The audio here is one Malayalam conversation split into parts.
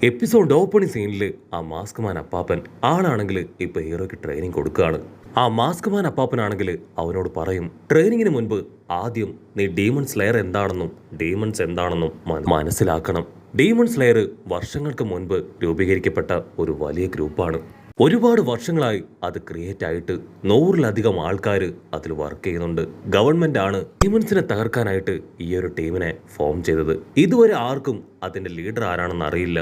എപ്പിസോഡ് ഓപ്പണിംഗ് സീനിൽ ആ മാസ്ക് മാൻ അപ്പാപ്പൻ ആളാണെങ്കിൽ ഇപ്പൊ ഹീറോയ്ക്ക് ട്രെയിനിങ് കൊടുക്കുകയാണ്. ആ മാസ്ക് മാൻ അപ്പാപ്പനാണെങ്കിൽ അവനോട് പറയും, ട്രെയിനിങ്ങിന് മുൻപ് ആദ്യം നീ ഡീമൺ സ്ലെയർ എന്താണെന്നും ഡീമൺസ് എന്താണെന്നും മനസ്സിലാക്കണം. ഡീമൺ സ്ലെയർ വർഷങ്ങൾക്ക് മുൻപ് രൂപീകരിക്കപ്പെട്ട ഒരു വലിയ ഗ്രൂപ്പാണ്. ഒരുപാട് വർഷങ്ങളായി അത് ക്രിയേറ്റ് ആയിട്ട് 100-ലധികം ആൾക്കാർ അതിൽ വർക്ക് ചെയ്യുന്നുണ്ട്. ഗവൺമെന്റ് ആണ് ഡീമൺസിനെ തകർക്കാനായിട്ട് ഈ ഒരു ടീമിനെ ഫോം ചെയ്തത്. ഇതുവരെ ആർക്കും അതിന്റെ ലീഡർ ആരാണെന്ന് അറിയില്ല.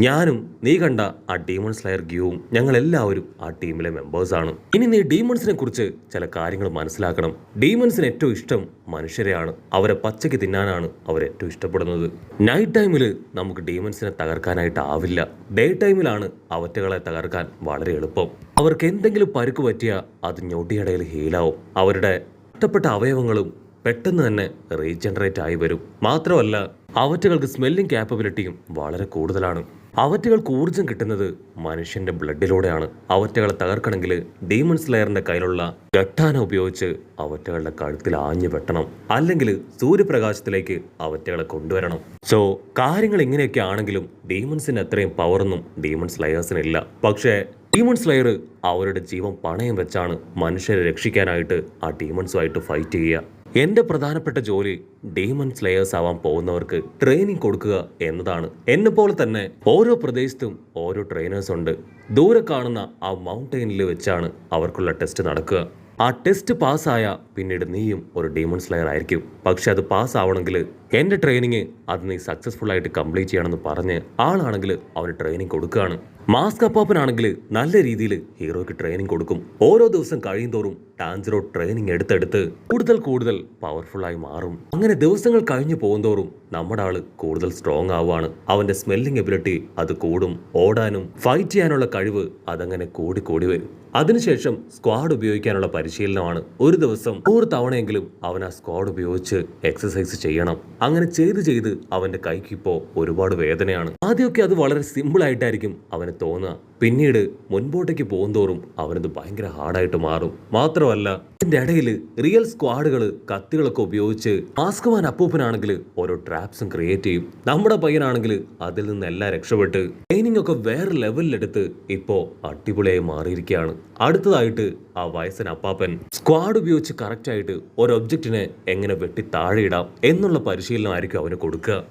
ഞാനും നീ കണ്ട ആ ഡീമൺ സ്ലെയർ ഗ്യൂവും ഞങ്ങൾ എല്ലാവരും ആ ടീമിലെ മെമ്പേഴ്സാണ്. ഇനി നീ ഡീമൺസിനെ കുറിച്ച് ചില കാര്യങ്ങൾ മനസ്സിലാക്കണം. ഡീമൺസിന് ഏറ്റവും ഇഷ്ടം മനുഷ്യരെയാണ്. അവരെ പച്ചയ്ക്ക് തിന്നാനാണ് അവർ ഏറ്റവും ഇഷ്ടപ്പെടുന്നത്. നൈറ്റ് ടൈമിൽ നമുക്ക് ഡീമൺസിനെ തകർക്കാനായിട്ടാവില്ല. ഡേ ടൈമിലാണ് അവറ്റകളെ തകർക്കാൻ വളരെ എളുപ്പം. അവർക്ക് എന്തെങ്കിലും പരുക്ക് പറ്റിയാൽ അത് ഞൊടിയിടയിൽ ഹീലാവും. അവരുടെ നഷ്ടപ്പെട്ട അവയവങ്ങളും പെട്ടെന്ന് തന്നെ റീജനറേറ്റ് ആയി വരും. മാത്രമല്ല അവറ്റകൾക്ക് സ്മെല്ലിംഗ് ക്യാപ്പബിലിറ്റിയും വളരെ കൂടുതലാണ്. അവറ്റകൾക്ക് ഊർജം കിട്ടുന്നത് മനുഷ്യന്റെ ബ്ലഡിലൂടെയാണ്. അവറ്റകളെ തകർക്കണമെങ്കിൽ ഡീമൺ സ്ലെയറിന്റെ കയ്യിലുള്ള ഗട്ടാന ഉപയോഗിച്ച് അവറ്റകളുടെ കഴുത്തിൽ ആഞ്ഞു വെട്ടണം, അല്ലെങ്കിൽ സൂര്യപ്രകാശത്തിലേക്ക് അവറ്റകളെ കൊണ്ടുവരണം. സോ കാര്യങ്ങൾ ഇങ്ങനെയൊക്കെ ആണെങ്കിലും ഡീമൺസിന് അത്രയും പവറൊന്നും ഡീമൺ സ്ലെയേഴ്സിനില്ല. പക്ഷേ ഡീമൺ സ്ലെയർ അവരുടെ ജീവൻ പണയം വെച്ചാണ് മനുഷ്യരെ രക്ഷിക്കാനായിട്ട് ആ ഡീമൺസുമായിട്ട് ഫൈറ്റ് ചെയ്യുക. എന്റെ പ്രധാനപ്പെട്ട ജോലി ഡീമൺ സ്ലെയേഴ്സ് ആവാൻ പോകുന്നവർക്ക് ട്രെയിനിങ് കൊടുക്കുക എന്നതാണ്. എന്നെ പോലെ തന്നെ ഓരോ പ്രദേശത്തും ഓരോ ട്രെയിനേഴ്സ് ഉണ്ട്. ദൂരെ കാണുന്ന ആ മൗണ്ടെയിനിൽ വെച്ചാണ് അവർക്കുള്ള ടെസ്റ്റ് നടക്കുക. ആ ടെസ്റ്റ് പാസ്സായ പിന്നീട് നീയും ഒരു ഡീമൺ സ്ലെയർ ആയിരിക്കും. പക്ഷെ അത് പാസ് ആവണമെങ്കിൽ എൻ്റെ ട്രെയിനിങ് അത് നീ സക്സസ്ഫുൾ ആയിട്ട് കംപ്ലീറ്റ് ചെയ്യണമെന്ന് പറഞ്ഞ് ആളാണെങ്കിൽ അവന് ട്രെയിനിങ് കൊടുക്കുകയാണ്. മാസ്ക് അപ്പാപ്പനാണെങ്കിൽ നല്ല രീതിയിൽ ഹീറോയ്ക്ക് ട്രെയിനിങ് കൊടുക്കും. ഓരോ ദിവസം കഴിയുന്തോറും ടാൻജിറോ ട്രെയിനിങ് എടുത്തെടുത്ത് കൂടുതൽ പവർഫുൾ ആയി മാറും. അങ്ങനെ ദിവസങ്ങൾ കഴിഞ്ഞു പോകുന്തോറും നമ്മുടെ ആള് കൂടുതൽ സ്ട്രോങ് ആവുകയാണ്. അവന്റെ സ്മെല്ലിംഗ് എബിലിറ്റി അത് കൂടും. ഓടാനും ഫൈറ്റ് ചെയ്യാനുള്ള കഴിവ് അതങ്ങനെ കൂടി വരും. അതിനുശേഷം സ്ക്വാഡ് ഉപയോഗിക്കാനുള്ള പരിശീലനമാണ്. ഒരു ദിവസം 100 തവണയെങ്കിലും അവൻ ആ സ്ക്വാഡ് ഉപയോഗിച്ച് എക്സസൈസ് ചെയ്യണം. അങ്ങനെ ചെയ്ത് അവന്റെ കൈക്ക് ഇപ്പോൾ ഒരുപാട് വേദനയാണ്. ആദ്യമൊക്കെ അത് വളരെ സിമ്പിൾ ആയിട്ടായിരിക്കും അവന് തോന്നുക. പിന്നീട് മുൻപോട്ടേക്ക് പോകുന്തോറും അവനത് ഭയങ്കര ഹാർഡായിട്ട് മാറും. മാത്രമല്ല ഇതിന്റെ ഇടയിൽ റിയൽ സ്ക്വാഡുകൾ കത്തികളൊക്കെ ഉപയോഗിച്ച് മാസ്ക് മാൻ അപ്പൂപ്പനാണെങ്കിൽ ഓരോ ട്രാപ്സും ക്രിയേറ്റ് ചെയ്യും. നമ്മുടെ പയ്യനാണെങ്കിൽ അതിൽ നിന്നെല്ലാം രക്ഷപ്പെട്ട് ട്രെയിനിങ് ഒക്കെ വേറെ ലെവലിലെടുത്ത് ഇപ്പോ അടിപൊളിയായി മാറിയിരിക്കുകയാണ്. അടുത്തതായിട്ട് ആ വയസ്സൻ അപ്പാപ്പൻ സ്ക്വാഡ് ഉപയോഗിച്ച് കറക്റ്റായിട്ട് ഒരു ഒബ്ജക്റ്റിനെ എങ്ങനെ വെട്ടി താഴെയിടാം എന്നുള്ള പരിശീലനമായിരിക്കും അവന് കൊടുക്കുക.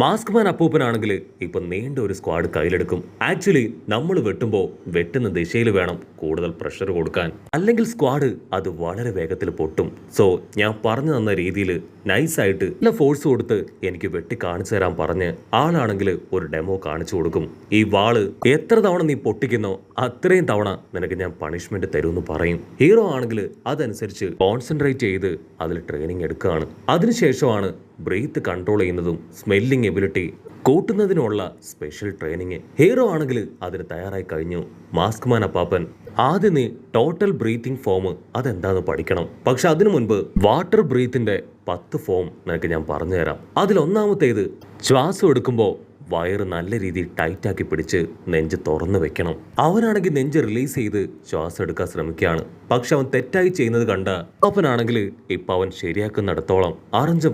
മാസ്ക് മാൻ അപ്പൂപ്പനാണെങ്കിൽ ഇപ്പൊ നീണ്ട ഒരു സ്ക്വാഡ് കയ്യിലെടുക്കും. ആക്ച്വലി നമ്മൾ വെട്ടുമ്പോൾ വെട്ടുന്ന ദിശയിൽ വേണം കൂടുതൽ പ്രഷർ കൊടുക്കാൻ, അല്ലെങ്കിൽ സ്ക്വാഡ് അത് വളരെ വേഗത്തിൽ പൊട്ടും. സോ ഞാൻ പറഞ്ഞു തന്ന രീതിയിൽ നൈസായിട്ട് നല്ല ഫോഴ്സ് കൊടുത്ത് എനിക്ക് വെട്ടി കാണിച്ചു തരാൻ പറഞ്ഞ് ആളാണെങ്കിൽ ഒരു ഡെമോ കാണിച്ചു കൊടുക്കും. ഈ വാള് എത്ര തവണ നീ പൊട്ടിക്കുന്നോ അത്രയും തവണ നിനക്ക് ഞാൻ പണിഷ്മെന്റ് തരുമെന്ന് പറയും. ഹീറോ ആണെങ്കിൽ അതനുസരിച്ച് കോൺസെൻട്രേറ്റ് ചെയ്ത് അതിൽ ട്രെയിനിങ് എടുക്കുകയാണ്. അതിനുശേഷമാണ് ബ്രീത്ത് കൺട്രോൾ ചെയ്യുന്നതും സ്മെല്ലിംഗ് എബിലിറ്റി കൂട്ടുന്നതിനുള്ള സ്പെഷ്യൽ ട്രെയിനിങ്. ഹീറോ ആണെങ്കിൽ അതിന് തയ്യാറായി കഴിഞ്ഞു. മാസ്ക് മാൻ അപ്പാപ്പൻ ആദ്യം നീ ടോട്ടൽ ബ്രീത്തിങ് ഫോം അതെന്താന്ന് പഠിക്കണം. പക്ഷെ അതിനു മുൻപ് വാട്ടർ ബ്രീത്തിന്റെ 10 ഫോം നിനക്ക് ഞാൻ പറഞ്ഞു തരാം. അതിലൊന്നാമത്തേത് ശ്വാസം എടുക്കുമ്പോൾ വയറ് നല്ല രീതിയിൽ ടൈറ്റാക്കി പിടിച്ച് നെഞ്ച് തുറന്നു വെക്കണം. അവനാണെങ്കിൽ നെഞ്ച് റിലീസ് ചെയ്ത് ശ്വാസം എടുക്കാൻ ശ്രമിക്കുകയാണ്. പക്ഷെ അവൻ തെറ്റായി ചെയ്യുന്നത് കണ്ട അപ്പനാണെങ്കിൽ ഇപ്പൊ അവൻ ശരിയാക്കുന്നിടത്തോളം അറഞ്ചം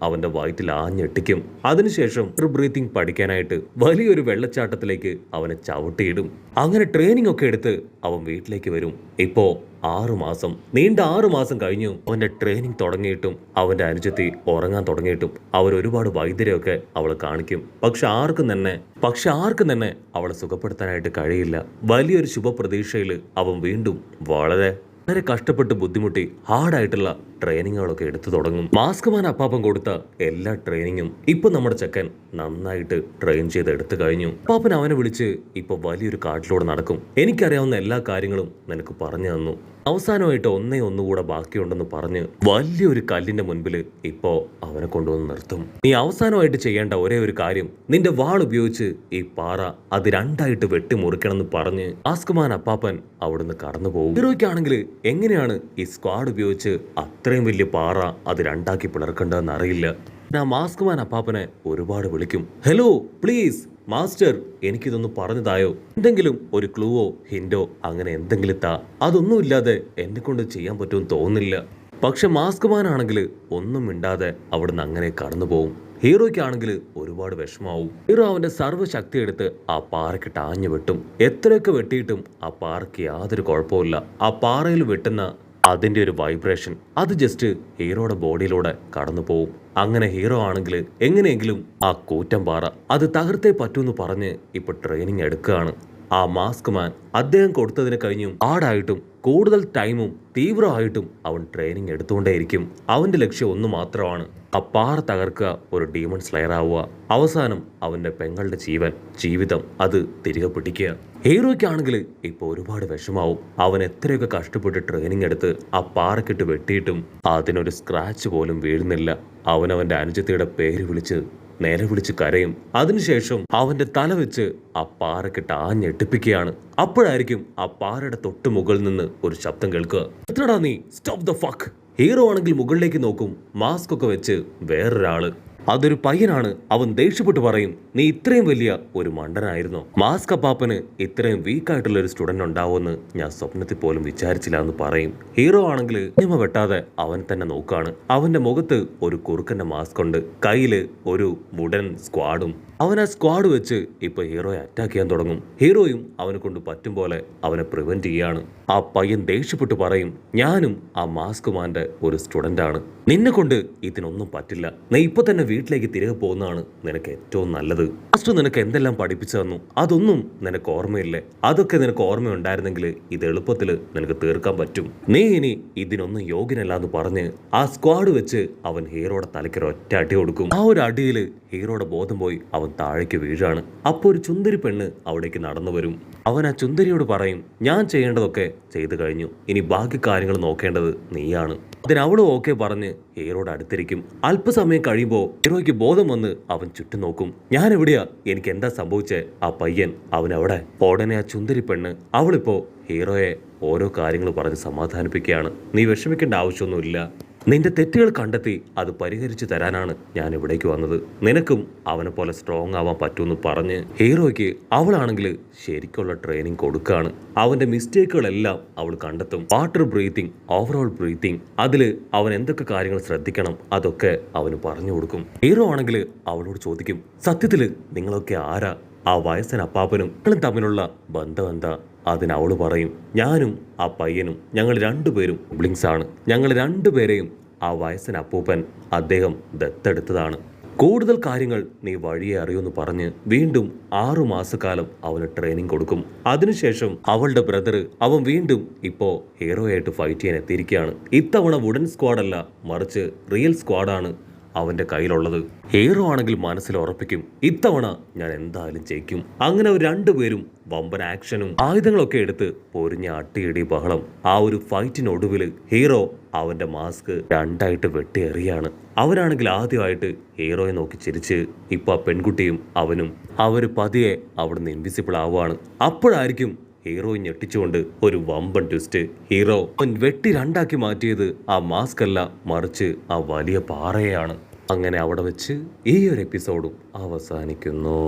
അവന്റെ വയറ്റിൽ ആഞ്ഞെട്ടിക്കും. അതിനുശേഷം ബ്രീത്തിങ് പഠിക്കാനായിട്ട് വലിയൊരു വെള്ളച്ചാട്ടത്തിലേക്ക് അവനെ ചവിട്ടിയിടും. അങ്ങനെ ട്രെയിനിങ് ഒക്കെ എടുത്ത് അവൻ വീട്ടിലേക്ക് വരും. ഇപ്പോ 6 മാസം നീണ്ട 6 മാസം കഴിഞ്ഞു അവന്റെ ട്രെയിനിങ് തുടങ്ങിയിട്ടും അവന്റെ അനുജത്തി ഉറങ്ങാൻ തുടങ്ങിയിട്ടും അവർ ഒരുപാട് വൈദ്യരെയൊക്കെ അവളെ കാണിക്കും. പക്ഷെ ആർക്കും തന്നെ അവളെ സുഖപ്പെടുത്താനായിട്ട് കഴിയില്ല. വലിയൊരു ശുഭപ്രതീക്ഷയിൽ അവൻ വീണ്ടും വളരെ കഷ്ടപ്പെട്ട് ബുദ്ധിമുട്ടി ഹാർഡായിട്ടുള്ള ട്രെയിനിങ്ങുകളൊക്കെ എടുത്തു തുടങ്ങും. മാസ്ക് മാൻ അപ്പാപ്പൻ കൊടുത്ത എല്ലാ ട്രെയിനിങ്ങും ഇപ്പൊ നമ്മുടെ ചെക്കൻ നന്നായിട്ട് ട്രെയിൻ ചെയ്ത് എടുത്തു കഴിഞ്ഞു. അപ്പാപ്പൻ അവനെ വിളിച്ച് ഇപ്പൊ വലിയൊരു കാട്ടിലൂടെ നടക്കും. എനിക്കറിയാവുന്ന എല്ലാ കാര്യങ്ങളും നിനക്ക് പറഞ്ഞു തന്നു. അവസാനമായിട്ട് ഒന്നുകൂടെ ബാക്കിയുണ്ടെന്ന് പറഞ്ഞ് വലിയൊരു കല്ലിന്റെ മുൻപിൽ ഇപ്പോ അവനെ കൊണ്ടുവന്ന് നിർത്തും. നീ അവസാനമായിട്ട് ചെയ്യേണ്ട ഒരേ ഒരു കാര്യം നിന്റെ വാൾ ഉപയോഗിച്ച് ഈ പാറ അത് 2ആയിട്ട് വെട്ടി മുറിക്കണം എന്ന് പറഞ്ഞ് മാസ്ക് മാൻ അപ്പാപ്പൻ അവിടുന്ന് കടന്നു പോകും. ഹീറോയ്ക്കാണെങ്കിൽ എങ്ങനെയാണ് ഈ സ്ക്വാഡ് ഉപയോഗിച്ച് അത്രയും വലിയ പാറ അത് 2ആക്കി പിളർക്കേണ്ടതെന്ന് അറിയില്ല. ഞാൻ മാസ്ക് മാൻ അപ്പാപ്പനെ ഒരുപാട് വിളിക്കും. ഹലോ പ്ലീസ് മാസ്റ്റർ, എനിക്കിതൊന്ന് പറഞ്ഞതായോ, എന്തെങ്കിലും ഒരു ക്ലൂവോ ഹിന്റോ അങ്ങനെ എന്തെങ്കിലും താ. അതൊന്നുമില്ലാതെ എന്നെ കൊണ്ട് ചെയ്യാൻ പറ്റുമെന്ന് തോന്നുന്നില്ല. പക്ഷെ മാസ്ക് മാൻ ആണെങ്കിൽ ഒന്നും മിണ്ടാതെ അവിടുന്ന് അങ്ങനെ കടന്നു പോകും. ഹീറോയ്ക്കാണെങ്കിൽ ഒരുപാട് വിഷമാവും. ഹീറോ അവന്റെ സർവ്വശക്തി എടുത്ത് ആ പാറയ്ക്കിട്ട് ആഞ്ഞു വെട്ടും. എത്രയൊക്കെ വെട്ടിയിട്ടും ആ പാറയ്ക്ക് യാതൊരു കുഴപ്പമില്ല. ആ പാറയിൽ വെട്ടുന്ന അതിന്റെ ഒരു വൈബ്രേഷൻ അത് ജസ്റ്റ് ഹീറോയുടെ ബോഡിയിലൂടെ കടന്നു പോവും. അങ്ങനെ ഹീറോ ആണെങ്കിൽ എങ്ങനെയെങ്കിലും ആ കൂറ്റൻ പാറ അത് തകർത്തേ പറ്റൂന്ന് പറഞ്ഞ് ഇപ്പൊ ട്രെയിനിങ് എടുക്കുകയാണ്. ആ മാസ്ക് മാൻ അദ്ദേഹം കൊടുത്തതിന് കഴിഞ്ഞും ആടായിട്ടും കൂടുതൽ ടൈമും തീവ്രമായിട്ടും അവൻ ട്രെയിനിങ് എടുത്തുകൊണ്ടേയിരിക്കും. അവന്റെ ലക്ഷ്യം ഒന്ന് മാത്രമാണ്, ആ പാറ തകർക്കുക, ഒരു ഡീമൺ സ്ലെയർ ആവുക, അവസാനം അവന്റെ പെങ്ങളുടെ ജീവിതം അത് തിരികെ പിടിക്കുക. ഹീറോയ്ക്കാണെങ്കിൽ ഇപ്പോൾ ഒരുപാട് വിഷമാവും. അവൻ എത്രയൊക്കെ കഷ്ടപ്പെട്ട് ട്രെയിനിങ് എടുത്ത് ആ പാറക്കിട്ട് വെട്ടിയിട്ടും അതിനൊരു സ്ക്രാച്ച് പോലും വീഴുന്നില്ല. അവനവന്റെ അനുജത്തിയുടെ പേര് വിളിച്ച് നിലവിളിച്ച് കരയും. അതിനുശേഷം അവന്റെ തല വെച്ച് ആ പാറക്കിട്ട് ആഞ്ഞെട്ടിപ്പിക്കുകയാണ്. അപ്പോഴായിരിക്കും ആ പാറയുടെ തൊട്ട് മുകളിൽ നിന്ന് ഒരു ശബ്ദം കേൾക്കുക. എത്രടാ നീ, സ്റ്റോപ്പ് ദ ഫക്ക്. ഹീറോ ആണെങ്കിൽ മുകളിലേക്ക് നോക്കും. മാസ്ക് ഒക്കെ വെച്ച് വേറൊരാള്, അതൊരു പയ്യനാണ്. അവൻ ദേഷ്യപ്പെട്ട് പറയും, നീ ഇത്രയും വലിയ ഒരു മണ്ടനായിരുന്നോ? മാസ്ക് അപ്പാപ്പന് ഇത്രയും വീക്കായിട്ടുള്ള ഒരു സ്റ്റുഡന്റ് ഉണ്ടാവുമെന്ന് ഞാൻ സ്വപ്നത്തിൽ പോലും വിചാരിച്ചില്ല എന്ന് പറയും. ഹീറോ ആണെങ്കിൽ സിനിമ വെട്ടാതെ അവൻ തന്നെ നോക്കാണ്. അവന്റെ മുഖത്ത് ഒരു കുറുക്കന്റെ മാസ്ക് ഉണ്ട്, കയ്യില് ഒരു വുഡൻ സ്ക്വാഡും. അവൻ ആ സ്ക്വാഡ് വെച്ച് ഇപ്പൊ ഹീറോയെ അറ്റാക്ക് ചെയ്യാൻ തുടങ്ങും. ഹീറോയും അവനെ കൊണ്ട് പറ്റും പോലെ അവനെ പ്രിവെന്റ് ചെയ്യാണ്. ആ പയ്യൻ ദേഷ്യപ്പെട്ട് പറയും, ഞാനും ആ മാസ്ക് മാന്റെ ഒരു സ്റ്റുഡന്റ് ആണ്, നിന്നെ കൊണ്ട് ഇതിനൊന്നും പറ്റില്ല. നീ ഇപ്പൊ തന്നെ വീട്ടിലേക്ക് തിരികെ പോകുന്നതാണ് നിനക്ക് ഏറ്റവും നല്ലത്. ഫസ്റ്റ് നിനക്ക് എന്തെല്ലാം പഠിപ്പിച്ചു തന്നു അതൊന്നും നിനക്ക് ഓർമ്മയില്ലേ? അതൊക്കെ നിനക്ക് ഓർമ്മയുണ്ടായിരുന്നെങ്കിൽ ഇത് എളുപ്പത്തിൽ നിനക്ക് തീർക്കാൻ പറ്റും. നീ ഇനി ഇതിനൊന്നും യോഗ്യനല്ല എന്ന് പറഞ്ഞ് ആ സ്ക്വാഡ് വെച്ച് അവൻ ഹീറോയുടെ തലയ്ക്ക് ഒറ്റ അടി കൊടുക്കും. ആ ഒരു അടിയില് ഹീറോയുടെ ബോധം പോയി അവൻ താഴേക്ക് വീഴാണ്. അപ്പോൾ ഒരു ചുന്ദരി പെണ്ണ് അവിടേക്ക് നടന്നു വരും. അവൻ ആ ചുന്ദരിയോട് പറയും, ഞാൻ ചെയ്യേണ്ടതൊക്കെ ചെയ്തു കഴിഞ്ഞു, ഇനി ബാക്കി കാര്യങ്ങൾ നോക്കേണ്ടത് നീയാണ്. അതിനവളും ഓക്കെ പറഞ്ഞ് ഹീറോയുടെ അടുത്തിരിക്കും. അല്പസമയം കഴിയുമ്പോൾ ഹീറോയ്ക്ക് ബോധം വന്ന് അവൻ ചുറ്റും നോക്കും. ഞാൻ എവിടെയാ, എനിക്ക് എന്താ സംഭവിച്ചേ? ആ പയ്യൻ അവനവിടെ. ഉടനെ ആ ചുന്ദരി പെണ്ണ് അവളിപ്പോ ഹീറോയെ ഓരോ കാര്യങ്ങൾ പറഞ്ഞ് സമാധാനിപ്പിക്കുകയാണ്. നീ വിഷമിക്കേണ്ട ആവശ്യമൊന്നുമില്ല, നിന്റെ തെറ്റുകൾ കണ്ടെത്തി അത് പരിഹരിച്ചു തരാനാണ് ഞാൻ ഇവിടേക്ക് വന്നത്. നിനക്കും അവനെ പോലെ സ്ട്രോങ് ആവാൻ പറ്റുമെന്ന് പറഞ്ഞ് ഹീറോയ്ക്ക് അവളാണെങ്കിൽ ശരിക്കുള്ള ട്രെയിനിങ് കൊടുക്കുകയാണ്. അവന്റെ മിസ്റ്റേക്കുകളെല്ലാം അവൾ കണ്ടെത്തും. വാട്ടർ ബ്രീത്തിങ്, ഓവറോൾ ബ്രീത്തിങ്, അതിൽ അവൻ എന്തൊക്കെ കാര്യങ്ങൾ ശ്രദ്ധിക്കണം അതൊക്കെ അവന് പറഞ്ഞു കൊടുക്കും. ഹീറോ ആണെങ്കിൽ അവളോട് ചോദിക്കും, സത്യത്തിൽ നിങ്ങളൊക്കെ ആരാ? ആ വയസ്സൻ അപ്പാപ്പനും നിങ്ങളും തമ്മിലുള്ള ബന്ധം എന്താ? അതിനവള് പറയും, ഞാനും ആ പയ്യനും ഞങ്ങൾ രണ്ടുപേരും സിബ്ലിങ്സ് ആണ്. ഞങ്ങൾ രണ്ടുപേരെയും ആ വയസ്സൻ അപ്പൂപ്പൻ അദ്ദേഹം ദത്തെടുത്തതാണ്. കൂടുതൽ കാര്യങ്ങൾ നീ വഴിയെ അറിയുമെന്ന് പറഞ്ഞ് വീണ്ടും 6 മാസക്കാലം അവന് ട്രെയിനിങ് കൊടുക്കും. അതിനുശേഷം അവളുടെ ബ്രദർ അവൻ വീണ്ടും ഇപ്പോ ഹീറോയായിട്ട് ഫൈറ്റ് ചെയ്യാൻ എത്തിയിരിക്കുകയാണ്. ഇത്തവണ വുഡൻ സ്ക്വാഡല്ല, മറിച്ച് റിയൽ സ്ക്വാഡാണ് അവന്റെ കയ്യിലുള്ളത്. ഹീറോ ആണെങ്കിൽ മനസ്സിൽ ഉറപ്പിക്കും, ഇത്തവണ ഞാൻ എന്തായാലും ജയിക്കും. അങ്ങനെ അവർ രണ്ടുപേരും വമ്പൻ ആക്ഷനും ആയുധങ്ങളൊക്കെ എടുത്ത് പൊരിഞ്ഞ അട്ടിയിടി ബഹളം. ആ ഒരു ഫൈറ്റിനൊടുവിൽ ഹീറോ അവന്റെ മാസ്ക് രണ്ടായിട്ട് വെട്ടിയെറിയാണ്. അവരാണെങ്കിൽ ആദ്യമായിട്ട് ഹീറോയെ നോക്കി ചിരിച്ച് ഇപ്പൊ ആ പെൺകുട്ടിയും അവനും അവര് പതിയെ അവിടുന്ന് ഇൻവിസിബിൾ ആവുകയാണ്. അപ്പോഴായിരിക്കും ഹീറോയെ ഞെട്ടിച്ചുകൊണ്ട് ഒരു വമ്പൻ ട്വിസ്റ്റ്. ഹീറോ അവൻ വെട്ടി രണ്ടാക്കി മാറ്റിയത് ആ മാസ്ക് അല്ല, മറിച്ച് ആ വലിയ പാറയാണ്. അങ്ങനെ അവിടെ വെച്ച് ഈ ഒരു എപ്പിസോഡും അവസാനിക്കുന്നു.